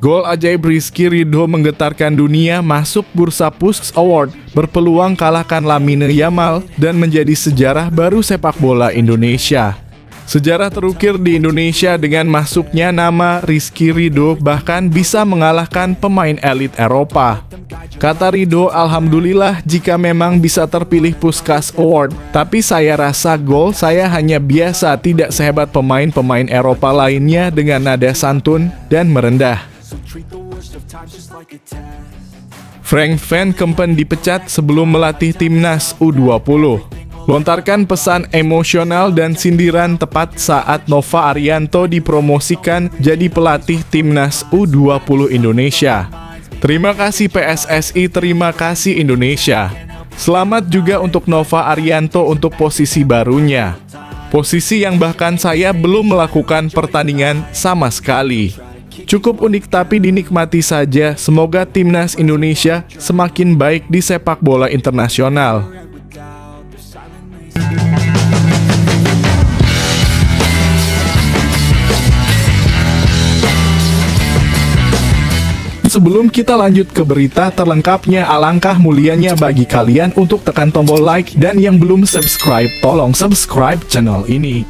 Gol ajaib Rizky Ridho menggetarkan dunia, masuk bursa Puskas Award, berpeluang kalahkan Lamine Yamal, dan menjadi sejarah baru sepak bola Indonesia. Sejarah terukir di Indonesia dengan masuknya nama Rizky Ridho, bahkan bisa mengalahkan pemain elit Eropa. Kata Ridho, "Alhamdulillah jika memang bisa terpilih Puskas Award, tapi saya rasa gol saya hanya biasa, tidak sehebat pemain-pemain Eropa lainnya," dengan nada santun dan merendah. Frank van Kempen dipecat sebelum melatih timnas U20. Lontarkan pesan emosional dan sindiran tepat saat Nova Arianto dipromosikan jadi pelatih timnas U20 Indonesia. Terima kasih PSSI, terima kasih Indonesia. Selamat juga untuk Nova Arianto untuk posisi barunya. Posisi yang bahkan saya belum melakukan pertandingan sama sekali. Cukup unik tapi dinikmati saja. Semoga timnas Indonesia semakin baik di sepak bola internasional. Sebelum kita lanjut ke berita terlengkapnya, alangkah mulianya bagi kalian untuk tekan tombol like, dan yang belum subscribe, tolong subscribe channel ini.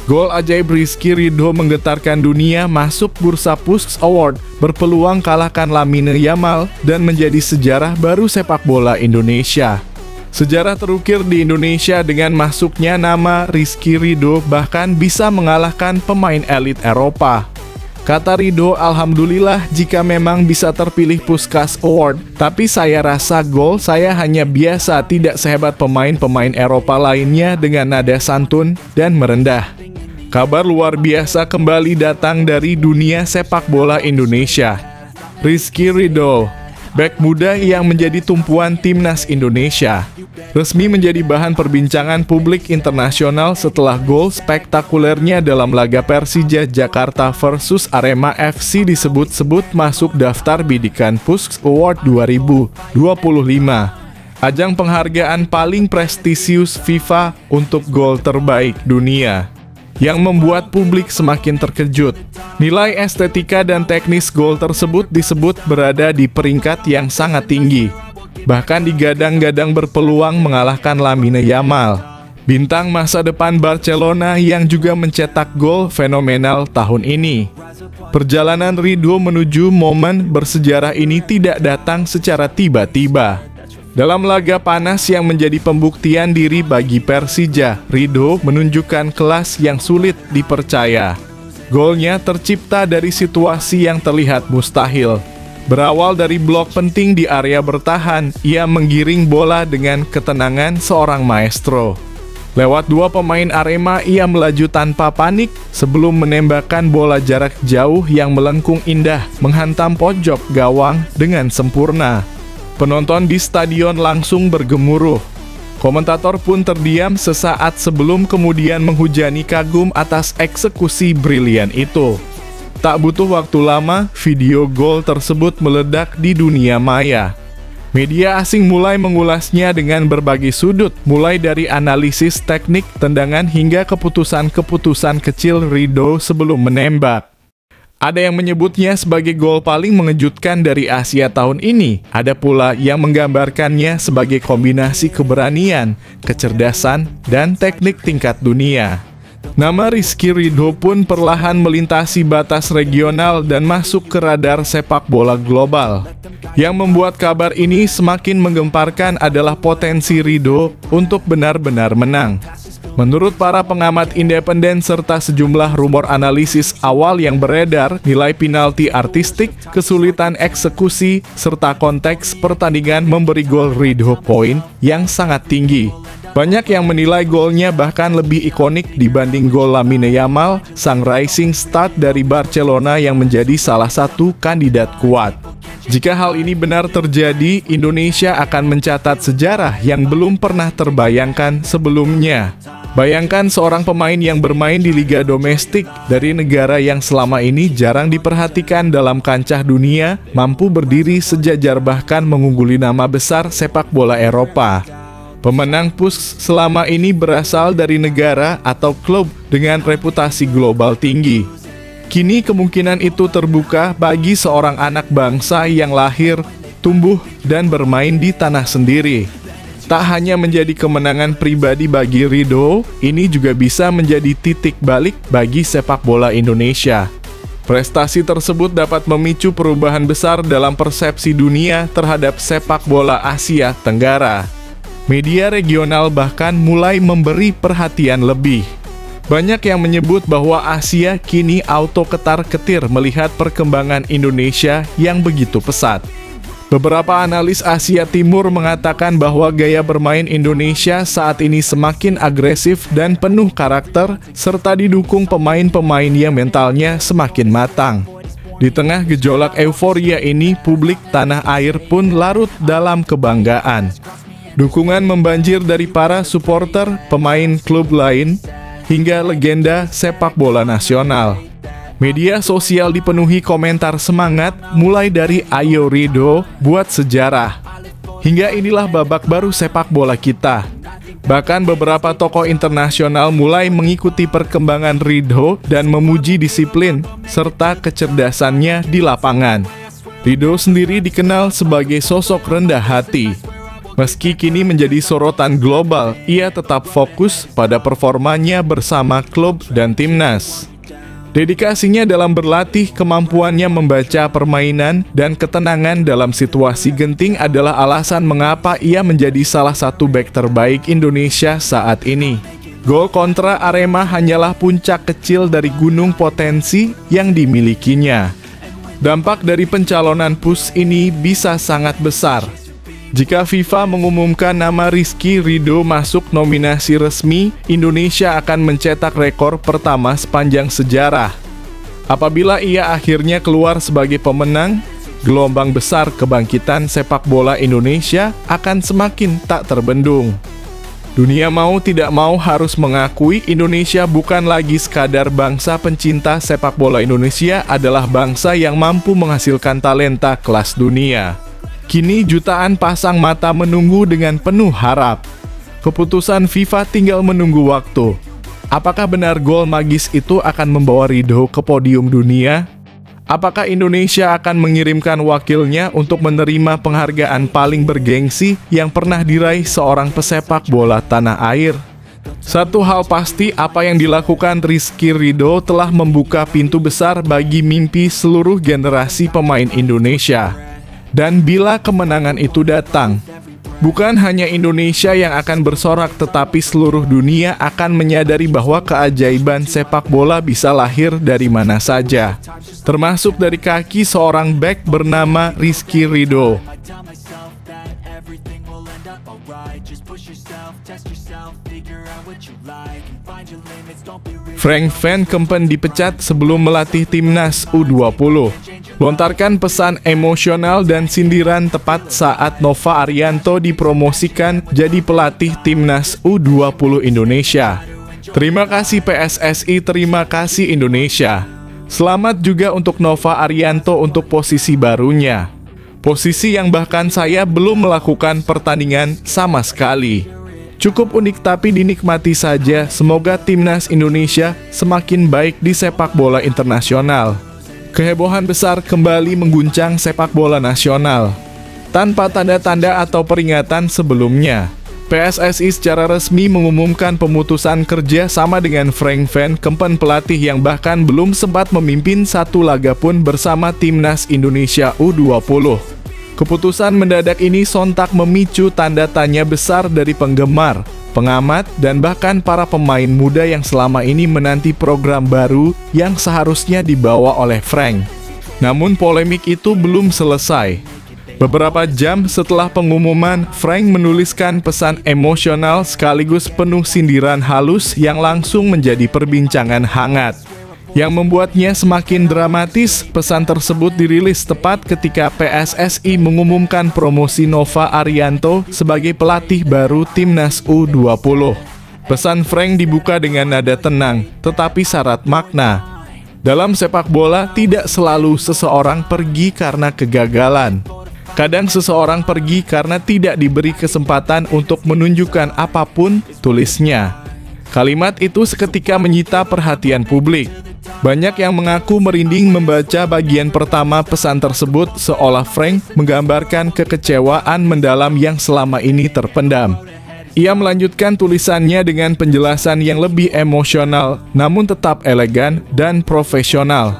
Gol ajaib Rizky Ridho menggetarkan dunia, masuk bursa Puskas Award, berpeluang kalahkan Lamine Yamal, dan menjadi sejarah baru sepak bola Indonesia. Sejarah terukir di Indonesia dengan masuknya nama Rizky Ridho, bahkan bisa mengalahkan pemain elit Eropa. Kata Ridho, "Alhamdulillah jika memang bisa terpilih Puskas Award, tapi saya rasa gol saya hanya biasa, tidak sehebat pemain-pemain Eropa lainnya," dengan nada santun dan merendah. Kabar luar biasa kembali datang dari dunia sepak bola Indonesia. Rizky Ridho, bek muda yang menjadi tumpuan timnas Indonesia, resmi menjadi bahan perbincangan publik internasional setelah gol spektakulernya dalam laga Persija Jakarta versus Arema FC disebut-sebut masuk daftar bidikan Puskas Award 2025. Ajang penghargaan paling prestisius FIFA untuk gol terbaik dunia, yang membuat publik semakin terkejut. Nilai estetika dan teknis gol tersebut disebut berada di peringkat yang sangat tinggi. Bahkan digadang-gadang berpeluang mengalahkan Lamine Yamal, bintang masa depan Barcelona yang juga mencetak gol fenomenal tahun ini. Perjalanan Ridho menuju momen bersejarah ini tidak datang secara tiba-tiba. Dalam laga panas yang menjadi pembuktian diri bagi Persija, Ridho menunjukkan kelas yang sulit dipercaya. Golnya tercipta dari situasi yang terlihat mustahil. Berawal dari blok penting di area bertahan, ia menggiring bola dengan ketenangan seorang maestro. Lewat dua pemain Arema, ia melaju tanpa panik sebelum menembakkan bola jarak jauh yang melengkung indah, menghantam pojok gawang dengan sempurna. Penonton di stadion langsung bergemuruh. Komentator pun terdiam sesaat sebelum kemudian menghujani kagum atas eksekusi brilian itu. Tak butuh waktu lama, video gol tersebut meledak di dunia maya. Media asing mulai mengulasnya dengan berbagai sudut, mulai dari analisis teknik tendangan hingga keputusan-keputusan kecil Ridho sebelum menembak. Ada yang menyebutnya sebagai gol paling mengejutkan dari Asia tahun ini. Ada pula yang menggambarkannya sebagai kombinasi keberanian, kecerdasan, dan teknik tingkat dunia. Nama Rizky Ridho pun perlahan melintasi batas regional dan masuk ke radar sepak bola global. Yang membuat kabar ini semakin menggemparkan adalah potensi Ridho untuk benar-benar menang. Menurut para pengamat independen serta sejumlah rumor analisis awal yang beredar, nilai penalti artistik, kesulitan eksekusi, serta konteks pertandingan memberi gol Ridho poin yang sangat tinggi. Banyak yang menilai golnya bahkan lebih ikonik dibanding gol Lamine Yamal, sang rising star dari Barcelona yang menjadi salah satu kandidat kuat. Jika hal ini benar terjadi, Indonesia akan mencatat sejarah yang belum pernah terbayangkan sebelumnya. Bayangkan seorang pemain yang bermain di liga domestik dari negara yang selama ini jarang diperhatikan dalam kancah dunia, mampu berdiri sejajar bahkan mengungguli nama besar sepak bola Eropa. Pemenang Puskas selama ini berasal dari negara atau klub dengan reputasi global tinggi. Kini kemungkinan itu terbuka bagi seorang anak bangsa yang lahir, tumbuh, dan bermain di tanah sendiri. Tak hanya menjadi kemenangan pribadi bagi Ridho, ini juga bisa menjadi titik balik bagi sepak bola Indonesia. Prestasi tersebut dapat memicu perubahan besar dalam persepsi dunia terhadap sepak bola Asia Tenggara. Media regional bahkan mulai memberi perhatian lebih. Banyak yang menyebut bahwa Asia kini auto ketar-ketir melihat perkembangan Indonesia yang begitu pesat. Beberapa analis Asia Timur mengatakan bahwa gaya bermain Indonesia saat ini semakin agresif dan penuh karakter, serta didukung pemain-pemain yang mentalnya semakin matang. Di tengah gejolak euforia ini, publik tanah air pun larut dalam kebanggaan. Dukungan membanjir dari para supporter, pemain klub lain, hingga legenda sepak bola nasional. Media sosial dipenuhi komentar semangat, mulai dari "Ayo Ridho, buat sejarah" hingga "Inilah babak baru sepak bola kita". Bahkan beberapa tokoh internasional mulai mengikuti perkembangan Ridho dan memuji disiplin serta kecerdasannya di lapangan. Ridho sendiri dikenal sebagai sosok rendah hati. Meski kini menjadi sorotan global, ia tetap fokus pada performanya bersama klub dan timnas. Dedikasinya dalam berlatih, kemampuannya membaca permainan, dan ketenangan dalam situasi genting adalah alasan mengapa ia menjadi salah satu bek terbaik Indonesia saat ini. Gol kontra Arema hanyalah puncak kecil dari gunung potensi yang dimilikinya. Dampak dari pencalonan PUS ini bisa sangat besar. Jika FIFA mengumumkan nama Rizky Ridho masuk nominasi resmi, Indonesia akan mencetak rekor pertama sepanjang sejarah. Apabila ia akhirnya keluar sebagai pemenang, gelombang besar kebangkitan sepak bola Indonesia akan semakin tak terbendung. Dunia mau tidak mau harus mengakui Indonesia bukan lagi sekadar bangsa pencinta sepak bola. Indonesia adalah bangsa yang mampu menghasilkan talenta kelas dunia. Kini jutaan pasang mata menunggu dengan penuh harap. Keputusan FIFA tinggal menunggu waktu. Apakah benar gol magis itu akan membawa Ridho ke podium dunia? Apakah Indonesia akan mengirimkan wakilnya untuk menerima penghargaan paling bergengsi yang pernah diraih seorang pesepak bola tanah air? Satu hal pasti, apa yang dilakukan Rizky Ridho telah membuka pintu besar bagi mimpi seluruh generasi pemain Indonesia. Dan bila kemenangan itu datang, bukan hanya Indonesia yang akan bersorak, tetapi seluruh dunia akan menyadari bahwa keajaiban sepak bola bisa lahir dari mana saja, termasuk dari kaki seorang bek bernama Rizky Ridho. Frank Van Kempen dipecat sebelum melatih timnas U20. Lontarkan pesan emosional dan sindiran tepat saat Nova Arianto dipromosikan jadi pelatih timnas U20 Indonesia. Terima kasih PSSI, terima kasih Indonesia. Selamat juga untuk Nova Arianto untuk posisi barunya. Posisi yang bahkan saya belum melakukan pertandingan sama sekali. Cukup unik tapi dinikmati saja. Semoga timnas Indonesia semakin baik di sepak bola internasional. Kehebohan besar kembali mengguncang sepak bola nasional. Tanpa tanda-tanda atau peringatan sebelumnya, PSSI secara resmi mengumumkan pemutusan kerja sama dengan Frank Van Kempen, pelatih yang bahkan belum sempat memimpin satu laga pun bersama timnas Indonesia U20. Keputusan mendadak ini sontak memicu tanda tanya besar dari penggemar, pengamat, dan bahkan para pemain muda yang selama ini menanti program baru yang seharusnya dibawa oleh Frank. Namun polemik itu belum selesai. Beberapa jam setelah pengumuman, Frank menuliskan pesan emosional sekaligus penuh sindiran halus yang langsung menjadi perbincangan hangat. Yang membuatnya semakin dramatis, pesan tersebut dirilis tepat ketika PSSI mengumumkan promosi Nova Arianto sebagai pelatih baru timnas U20. Pesan Frank dibuka dengan nada tenang, tetapi syarat makna. Dalam sepak bola, tidak selalu seseorang pergi karena kegagalan. Kadang seseorang pergi karena tidak diberi kesempatan untuk menunjukkan apapun, tulisnya. Kalimat itu seketika menyita perhatian publik. Banyak yang mengaku merinding membaca bagian pertama pesan tersebut, seolah Frank menggambarkan kekecewaan mendalam yang selama ini terpendam. Ia melanjutkan tulisannya dengan penjelasan yang lebih emosional, namun tetap elegan dan profesional.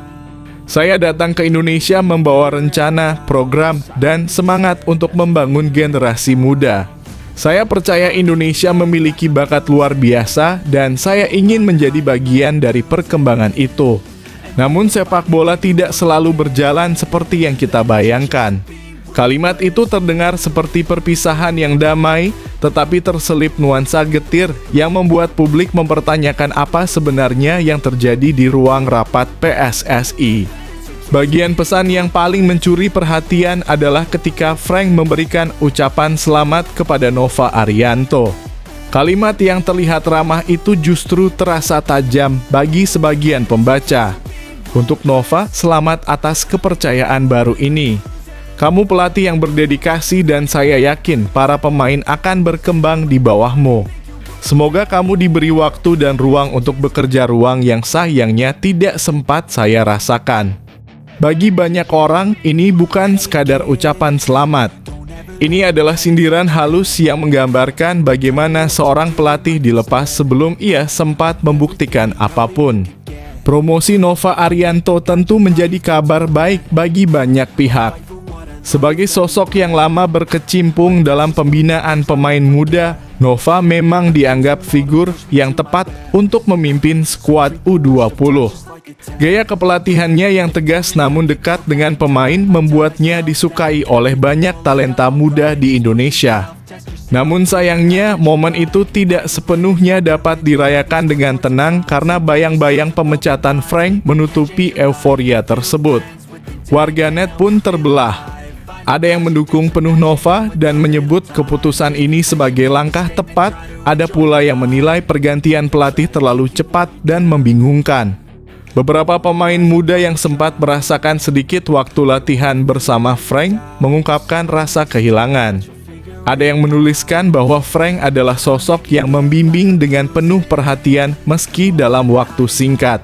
Saya datang ke Indonesia membawa rencana, program, dan semangat untuk membangun generasi muda. Saya percaya Indonesia memiliki bakat luar biasa dan saya ingin menjadi bagian dari perkembangan itu. Namun sepak bola tidak selalu berjalan seperti yang kita bayangkan. Kalimat itu terdengar seperti perpisahan yang damai, tetapi terselip nuansa getir yang membuat publik mempertanyakan apa sebenarnya yang terjadi di ruang rapat PSSI. Bagian pesan yang paling mencuri perhatian adalah ketika Frank memberikan ucapan selamat kepada Nova Arianto. Kalimat yang terlihat ramah itu justru terasa tajam bagi sebagian pembaca. Untuk Nova, selamat atas kepercayaan baru ini. Kamu pelatih yang berdedikasi dan saya yakin para pemain akan berkembang di bawahmu. Semoga kamu diberi waktu dan ruang untuk bekerja, ruang yang sayangnya tidak sempat saya rasakan. Bagi banyak orang, ini bukan sekadar ucapan selamat. Ini adalah sindiran halus yang menggambarkan bagaimana seorang pelatih dilepas sebelum ia sempat membuktikan apapun. Promosi Nova Arianto tentu menjadi kabar baik bagi banyak pihak. Sebagai sosok yang lama berkecimpung dalam pembinaan pemain muda, Nova memang dianggap figur yang tepat untuk memimpin skuad U20. Gaya kepelatihannya yang tegas namun dekat dengan pemain membuatnya disukai oleh banyak talenta muda di Indonesia. Namun sayangnya, momen itu tidak sepenuhnya dapat dirayakan dengan tenang karena bayang-bayang pemecatan Frank menutupi euforia tersebut. Warganet pun terbelah. Ada yang mendukung penuh Nova dan menyebut keputusan ini sebagai langkah tepat, ada pula yang menilai pergantian pelatih terlalu cepat dan membingungkan. Beberapa pemain muda yang sempat merasakan sedikit waktu latihan bersama Frank mengungkapkan rasa kehilangan. Ada yang menuliskan bahwa Frank adalah sosok yang membimbing dengan penuh perhatian meski dalam waktu singkat.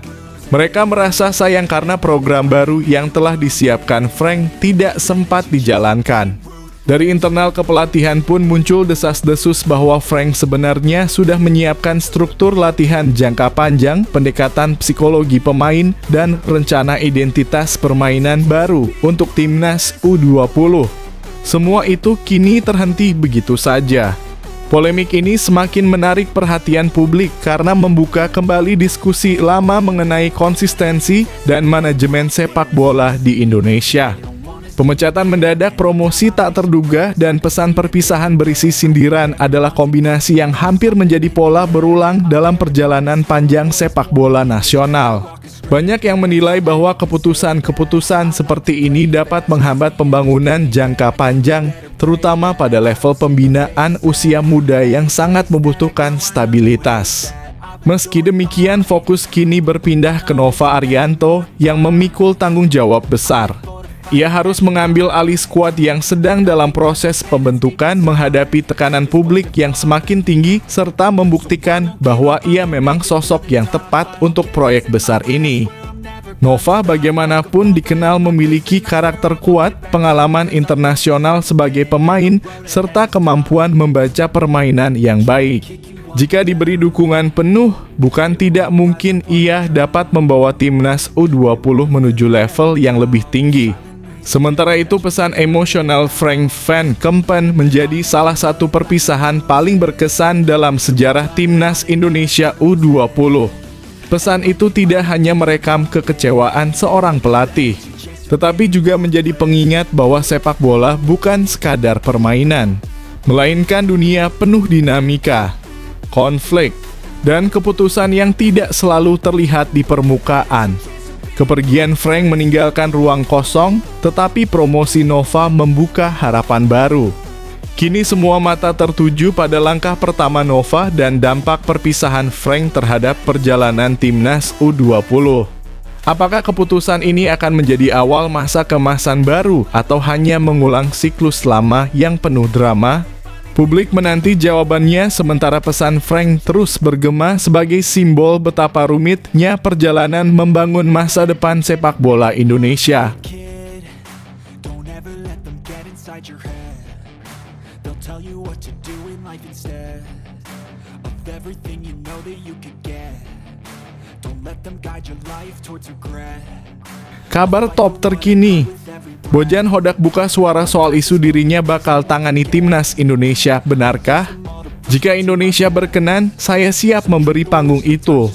Mereka merasa sayang karena program baru yang telah disiapkan Frank tidak sempat dijalankan. Dari internal kepelatihan pun muncul desas-desus bahwa Frank sebenarnya sudah menyiapkan struktur latihan jangka panjang, pendekatan psikologi pemain, dan rencana identitas permainan baru untuk timnas U20. Semua itu kini terhenti begitu saja. Polemik ini semakin menarik perhatian publik karena membuka kembali diskusi lama mengenai konsistensi dan manajemen sepak bola di Indonesia. Pemecatan mendadak, promosi tak terduga, dan pesan perpisahan berisi sindiran adalah kombinasi yang hampir menjadi pola berulang dalam perjalanan panjang sepak bola nasional. Banyak yang menilai bahwa keputusan-keputusan seperti ini dapat menghambat pembangunan jangka panjang, terutama pada level pembinaan usia muda yang sangat membutuhkan stabilitas. Meski demikian, fokus kini berpindah ke Nova Arianto yang memikul tanggung jawab besar. Ia harus mengambil alih skuad yang sedang dalam proses pembentukan, menghadapi tekanan publik yang semakin tinggi, serta membuktikan bahwa ia memang sosok yang tepat untuk proyek besar ini. Nova bagaimanapun dikenal memiliki karakter kuat, pengalaman internasional sebagai pemain, serta kemampuan membaca permainan yang baik. Jika diberi dukungan penuh, bukan tidak mungkin ia dapat membawa timnas U20 menuju level yang lebih tinggi. Sementara itu, pesan emosional Frank van Kempen menjadi salah satu perpisahan paling berkesan dalam sejarah timnas Indonesia U20. Pesan itu tidak hanya merekam kekecewaan seorang pelatih, tetapi juga menjadi pengingat bahwa sepak bola bukan sekadar permainan, melainkan dunia penuh dinamika, konflik, dan keputusan yang tidak selalu terlihat di permukaan. Kepergian Frank meninggalkan ruang kosong, tetapi promosi Nova membuka harapan baru. Kini semua mata tertuju pada langkah pertama Nova dan dampak perpisahan Frank terhadap perjalanan timnas U20. Apakah keputusan ini akan menjadi awal masa kemasan baru atau hanya mengulang siklus lama yang penuh drama? Publik menanti jawabannya, sementara pesan Frank terus bergema sebagai simbol betapa rumitnya perjalanan membangun masa depan sepak bola Indonesia. Kabar top terkini. Bojan Hodak buka suara soal isu dirinya bakal tangani timnas Indonesia. Benarkah? Jika Indonesia berkenan, saya siap memberi panggung itu.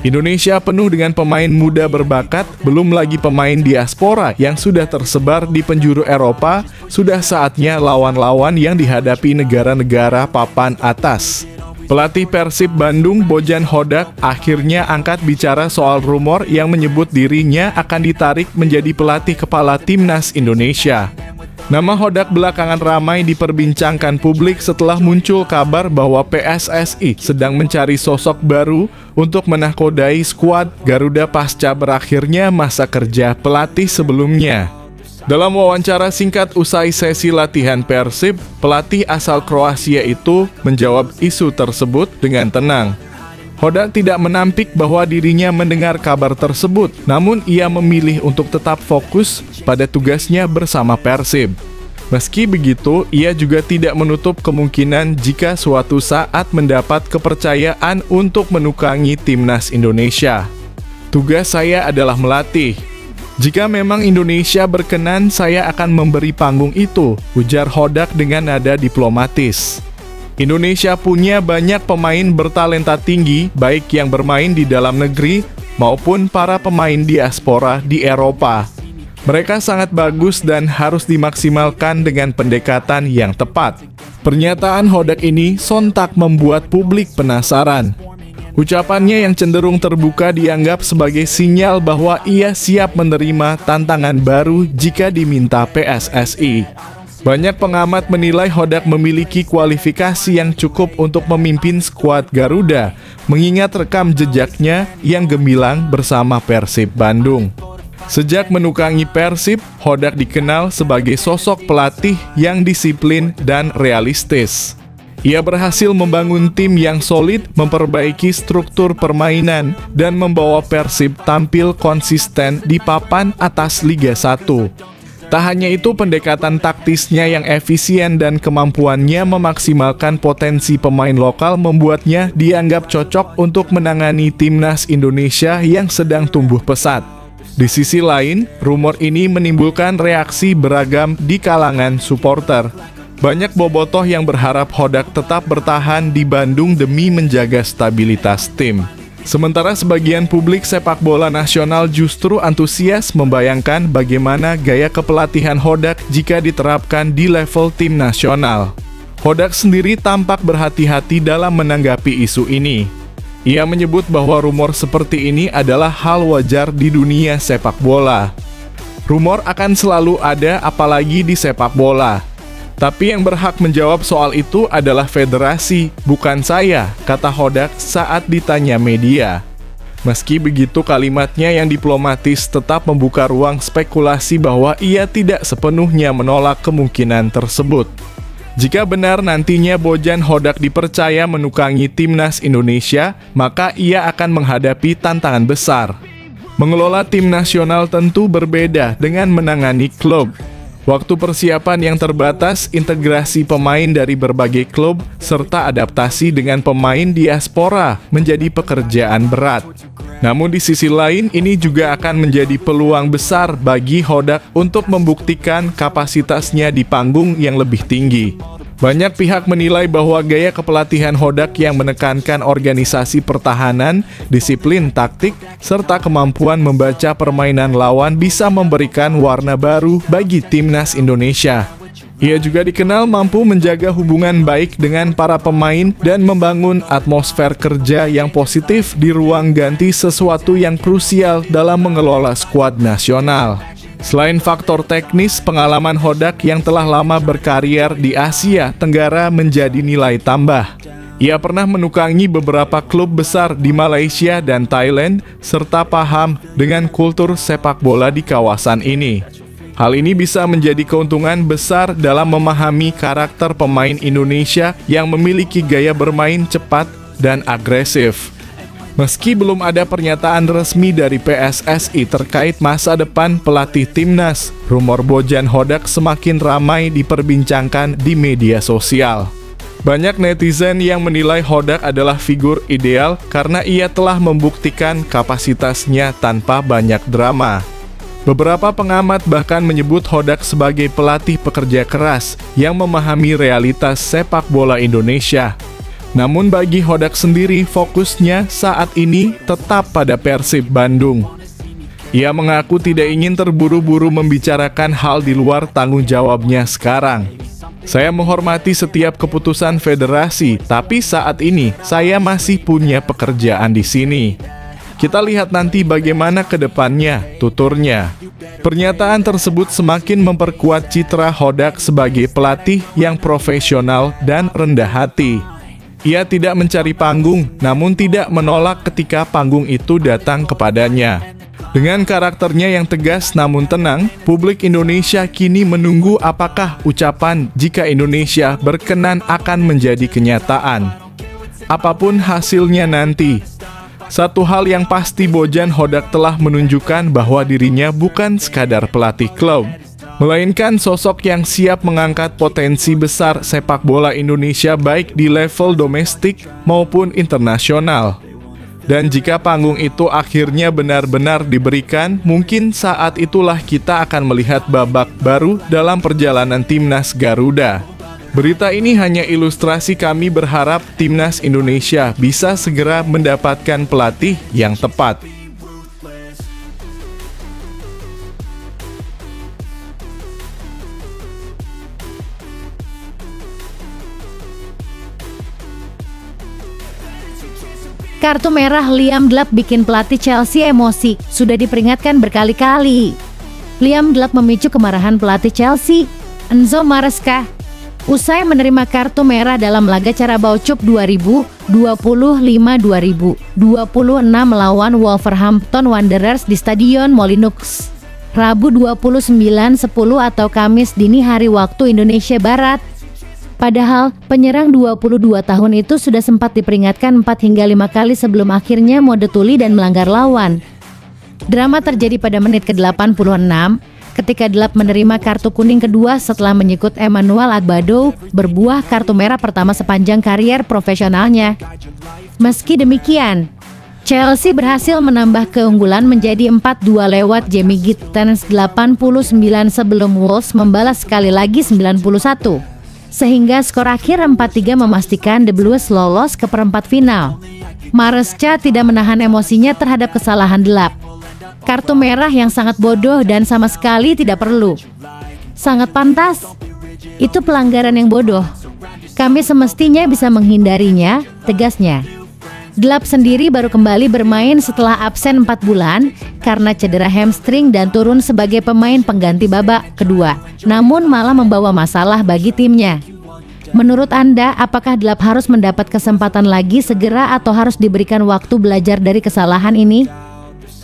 Indonesia penuh dengan pemain muda berbakat, belum lagi pemain diaspora yang sudah tersebar di penjuru Eropa. Sudah saatnya lawan-lawan yang dihadapi negara-negara papan atas. Pelatih Persib Bandung, Bojan Hodak, akhirnya angkat bicara soal rumor yang menyebut dirinya akan ditarik menjadi pelatih kepala timnas Indonesia. Nama Hodak belakangan ramai diperbincangkan publik setelah muncul kabar bahwa PSSI sedang mencari sosok baru untuk menahkodai skuad Garuda pasca berakhirnya masa kerja pelatih sebelumnya. Dalam wawancara singkat usai sesi latihan Persib, pelatih asal Kroasia itu menjawab isu tersebut dengan tenang. Hodak tidak menampik bahwa dirinya mendengar kabar tersebut, namun ia memilih untuk tetap fokus pada tugasnya bersama Persib. Meski begitu, ia juga tidak menutup kemungkinan jika suatu saat mendapat kepercayaan untuk menukangi timnas Indonesia. Tugas saya adalah melatih. Jika memang Indonesia berkenan, saya akan memberi panggung itu, ujar Hodak dengan nada diplomatis. Indonesia punya banyak pemain bertalenta tinggi, baik yang bermain di dalam negeri maupun para pemain diaspora di Eropa. Mereka sangat bagus dan harus dimaksimalkan dengan pendekatan yang tepat. Pernyataan Hodak ini sontak membuat publik penasaran. Ucapannya yang cenderung terbuka dianggap sebagai sinyal bahwa ia siap menerima tantangan baru jika diminta PSSI. Banyak pengamat menilai Hodak memiliki kualifikasi yang cukup untuk memimpin skuad Garuda, mengingat rekam jejaknya yang gemilang bersama Persib Bandung. Sejak menukangi Persib, Hodak dikenal sebagai sosok pelatih yang disiplin dan realistis. Ia berhasil membangun tim yang solid, memperbaiki struktur permainan, dan membawa Persib tampil konsisten di papan atas Liga 1. Tak hanya itu, pendekatan taktisnya yang efisien dan kemampuannya memaksimalkan potensi pemain lokal membuatnya dianggap cocok untuk menangani timnas Indonesia yang sedang tumbuh pesat. Di sisi lain, rumor ini menimbulkan reaksi beragam di kalangan supporter. Banyak bobotoh yang berharap Hodak tetap bertahan di Bandung demi menjaga stabilitas tim. Sementara sebagian publik sepak bola nasional justru antusias membayangkan bagaimana gaya kepelatihan Hodak jika diterapkan di level tim nasional. Hodak sendiri tampak berhati-hati dalam menanggapi isu ini. Ia menyebut bahwa rumor seperti ini adalah hal wajar di dunia sepak bola. Rumor akan selalu ada, apalagi di sepak bola. Tapi yang berhak menjawab soal itu adalah federasi, bukan saya, kata Hodak saat ditanya media. Meski begitu, kalimatnya yang diplomatis tetap membuka ruang spekulasi bahwa ia tidak sepenuhnya menolak kemungkinan tersebut. Jika benar nantinya Bojan Hodak dipercaya menukangi timnas Indonesia, maka ia akan menghadapi tantangan besar. Mengelola tim nasional tentu berbeda dengan menangani klub. Waktu persiapan yang terbatas, integrasi pemain dari berbagai klub, serta adaptasi dengan pemain diaspora menjadi pekerjaan berat. Namun di sisi lain, ini juga akan menjadi peluang besar bagi Hodak untuk membuktikan kapasitasnya di panggung yang lebih tinggi. Banyak pihak menilai bahwa gaya kepelatihan Hodak yang menekankan organisasi pertahanan, disiplin taktik, serta kemampuan membaca permainan lawan bisa memberikan warna baru bagi timnas Indonesia. Ia juga dikenal mampu menjaga hubungan baik dengan para pemain dan membangun atmosfer kerja yang positif di ruang ganti, sesuatu yang krusial dalam mengelola skuad nasional. Selain faktor teknis, pengalaman Hodak yang telah lama berkarier di Asia Tenggara menjadi nilai tambah. Ia pernah menukangi beberapa klub besar di Malaysia dan Thailand, serta paham dengan kultur sepak bola di kawasan ini. Hal ini bisa menjadi keuntungan besar dalam memahami karakter pemain Indonesia yang memiliki gaya bermain cepat dan agresif. Meski belum ada pernyataan resmi dari PSSI terkait masa depan pelatih timnas, rumor Bojan Hodak semakin ramai diperbincangkan di media sosial. Banyak netizen yang menilai Hodak adalah figur ideal karena ia telah membuktikan kapasitasnya tanpa banyak drama. Beberapa pengamat bahkan menyebut Hodak sebagai pelatih pekerja keras yang memahami realitas sepak bola Indonesia. Namun bagi Hodak sendiri, fokusnya saat ini tetap pada Persib Bandung. Ia mengaku tidak ingin terburu-buru membicarakan hal di luar tanggung jawabnya sekarang. Saya menghormati setiap keputusan federasi, tapi saat ini saya masih punya pekerjaan di sini. Kita lihat nanti bagaimana ke depannya, tuturnya. Pernyataan tersebut semakin memperkuat citra Hodak sebagai pelatih yang profesional dan rendah hati. Ia tidak mencari panggung, namun tidak menolak ketika panggung itu datang kepadanya. Dengan karakternya yang tegas namun tenang, publik Indonesia kini menunggu apakah ucapan "jika Indonesia berkenan" akan menjadi kenyataan. Apapun hasilnya nanti, satu hal yang pasti Bojan Hodak telah menunjukkan bahwa dirinya bukan sekadar pelatih klub, melainkan sosok yang siap mengangkat potensi besar sepak bola Indonesia baik di level domestik maupun internasional. Dan jika panggung itu akhirnya benar-benar diberikan, mungkin saat itulah kita akan melihat babak baru dalam perjalanan Timnas Garuda. Berita ini hanya ilustrasi kami berharap Timnas Indonesia bisa segera mendapatkan pelatih yang tepat. Kartu merah Liam Delap bikin pelatih Chelsea emosi, sudah diperingatkan berkali-kali. Liam Delap memicu kemarahan pelatih Chelsea, Enzo Maresca, usai menerima kartu merah dalam laga Carabao Cup 2025-2026 melawan Wolverhampton Wanderers di Stadion Molineux, Rabu 29.10 atau Kamis dini hari waktu Indonesia Barat. Padahal, penyerang 22 tahun itu sudah sempat diperingatkan 4 hingga 5 kali sebelum akhirnya mode tuli dan melanggar lawan. Drama terjadi pada menit ke-86, ketika Delap menerima kartu kuning kedua setelah menyikut Emmanuel Agbado, berbuah kartu merah pertama sepanjang karier profesionalnya. Meski demikian, Chelsea berhasil menambah keunggulan menjadi 4-2 lewat Jamie Gittens 89 sebelum Wolves membalas sekali lagi 91. Sehingga skor akhir 4-3 memastikan The Blues lolos ke perempat final. Maresca tidak menahan emosinya terhadap kesalahan Delap. Kartu merah yang sangat bodoh dan sama sekali tidak perlu. Sangat pantas. Itu pelanggaran yang bodoh. Kami semestinya bisa menghindarinya, tegasnya. Delap sendiri baru kembali bermain setelah absen 4 bulan karena cedera hamstring dan turun sebagai pemain pengganti babak kedua, namun malah membawa masalah bagi timnya. Menurut Anda, apakah Delap harus mendapat kesempatan lagi segera atau harus diberikan waktu belajar dari kesalahan ini?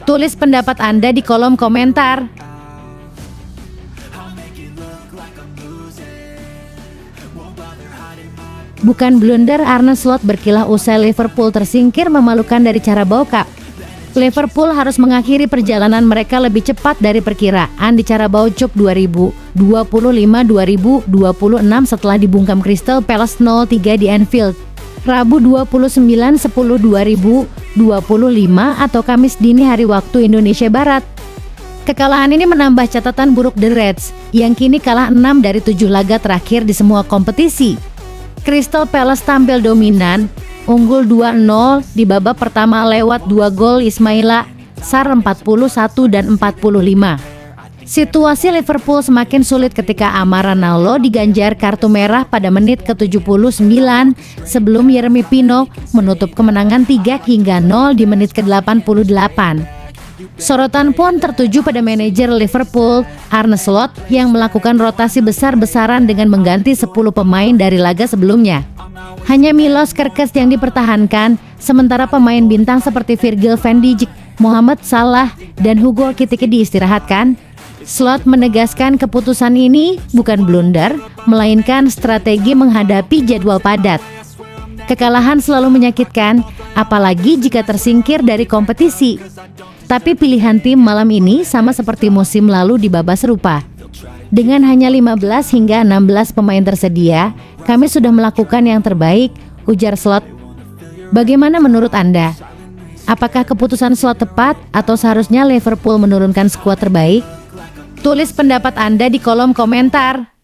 Tulis pendapat Anda di kolom komentar. Bukan blunder Arne Slot berkilah usai Liverpool tersingkir memalukan dari Carabao Cup. Liverpool harus mengakhiri perjalanan mereka lebih cepat dari perkiraan di Carabao Cup 2025-2026 setelah dibungkam Crystal Palace 0-3 di Anfield, Rabu 29.10.2025 atau Kamis dini hari waktu Indonesia Barat. Kekalahan ini menambah catatan buruk The Reds yang kini kalah 6 dari 7 laga terakhir di semua kompetisi. Crystal Palace tampil dominan, unggul 2-0 di babak pertama lewat 2 gol Ismaila Sarr 41 dan 45. Situasi Liverpool semakin sulit ketika Amara Nallo diganjar kartu merah pada menit ke-79 sebelum Yeremy Pino menutup kemenangan 3-0 di menit ke-88. Sorotan pun tertuju pada manajer Liverpool, Arne Slot, yang melakukan rotasi besar-besaran dengan mengganti 10 pemain dari laga sebelumnya. Hanya Milos Kerkez yang dipertahankan, sementara pemain bintang seperti Virgil van Dijk, Mohamed Salah, dan Hugo Ekitike diistirahatkan. Slot menegaskan keputusan ini bukan blunder, melainkan strategi menghadapi jadwal padat. Kekalahan selalu menyakitkan, apalagi jika tersingkir dari kompetisi. Tapi pilihan tim malam ini sama seperti musim lalu di babak serupa. Dengan hanya 15 hingga 16 pemain tersedia, kami sudah melakukan yang terbaik, ujar Slot. Bagaimana menurut Anda? Apakah keputusan Slot tepat atau seharusnya Liverpool menurunkan skuad terbaik? Tulis pendapat Anda di kolom komentar.